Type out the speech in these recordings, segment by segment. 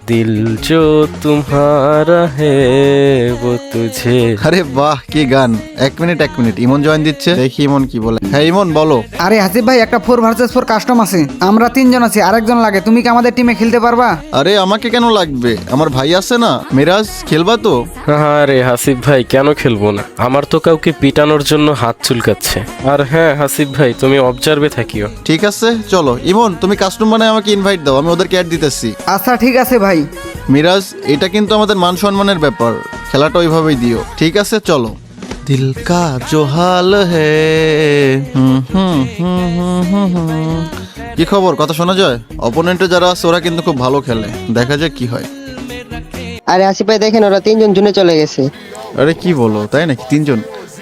दिल जो तुम्हारा है वो तुझे। আরে বাহ কি গান। এক মিনিট ইমন জয়েন দিচ্ছে, দেখি ইমন কি বলে। হ্যাঁ ইমন বলো। আরে হাসিব ভাই, একটা 4 ভার্সেস 4 কাস্টম আছে, আমরা 3 জন আছি, আরেকজন লাগে, তুমি কি আমাদের টিমে খেলতে পারবা? আরে আমাকে কেন লাগবে, আমার ভাই আছে না মিরাজ, খেলবা তো? আরে হাসিব ভাই কেন খেলবো না, আমার তো কাউকে পিটানোর জন্য হাত চুলকাচ্ছে। আর হ্যাঁ হাসিব ভাই তুমি অবজার্ভে থাকিও। ঠিক আছে চলো। ইমন তুমি কাস্টম বানায় আমাকে ইনভাইট দাও, আমি ওদেরকে অ্যাড দিতেছি। আচ্ছা ঠিক আছে ভাই। মিরাজ এটা কিন্তু আমাদের মান সম্মানের ব্যাপার, খেলাটা ওইভাবেই দিও। ঠিক আছে চলো। দিল কা জো হাল হে। কি খবর, কথা শোনা যায়? অপোনেন্টে যারা আছে ওরা কিন্তু খুব ভালো খেলে, দেখা যাক কি হয়। আরে আসিফ ভাই দেখেন, ওরা 3 জন জুনে চলে গেছে। আরে কি বলো, তাই নাকি? 3 জন?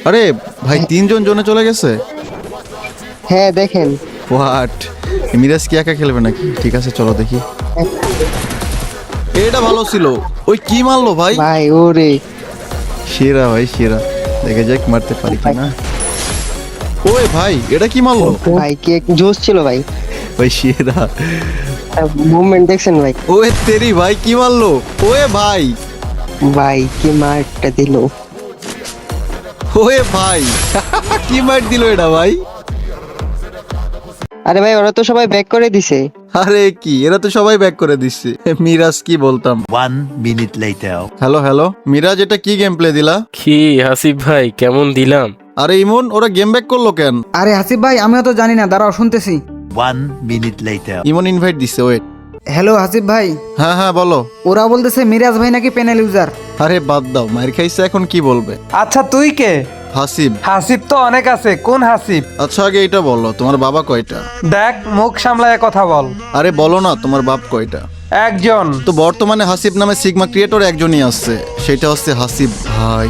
আরে ভাই 3 জন জোনে চলে গেছে? হ্যাঁ দেখেন। হোয়াট, মিরাজ কি একা খেলবে নাকি? ঠিক আছে চলো দেখি। এটা ভালো ছিল। ওই কি মারলো ভাই? ভাই ওরে সেরা ভাই সেরা, দেখে যাক মারতে পারি কিনা। ওই ভাই এটা কি মারলো? ভাই কি এক জোশ ছিল ভাই, ভাই সেরা। মুভমেন্ট দেখছেন ভাই? ওয়ে তেরি ভাই কি মারলো? ওয়ে ভাই, ভাই কি মারটা দিল। ওয়ে ভাই কি মার দিল এটা ভাই। আরে ভাই ওরা তো সবাই ব্যাক করে দিছে। আরে কি, এরা তো সবাই ব্যাক করে দিচ্ছে। মিরাজ কি বলতাম। 1 minute later. হ্যালো মিরাজ, এটা কি গেম প্লে দিলা? কি হাসিব ভাই কেমন দিলাম? আরে ইমন ওরা গেম ব্যাক করলো কেন? আরে হাসিব ভাই আমিও তো জানি না, দাঁড়াও শুনতেছি। 1 minute later. ইমন ইনভাইট দিছে, ওয়েট। হ্যালো হাসিব ভাই, হ্যাঁ বলো। ওরা বলতেছে মিরাজ ভাই নাকি প্যানেল ইউজার। আরে বাদ দাও, মার খাইছে এখন কি বলবে। আচ্ছা তুই কে? হাসিব। হাসিব তো অনেক আছে, কোন হাসিব? আচ্ছা আগে এটা বলো, তোমার বাবা কয়টা? দেখ মুখ সামলায় কথা বল। আরে বলো না, তোমার বাপ কয়টা? একজন। তো বর্তমানে হাসিব নামে সিগমা ক্রিয়েটর একজনই আছে, সেটা হচ্ছে হাসিব ভাই।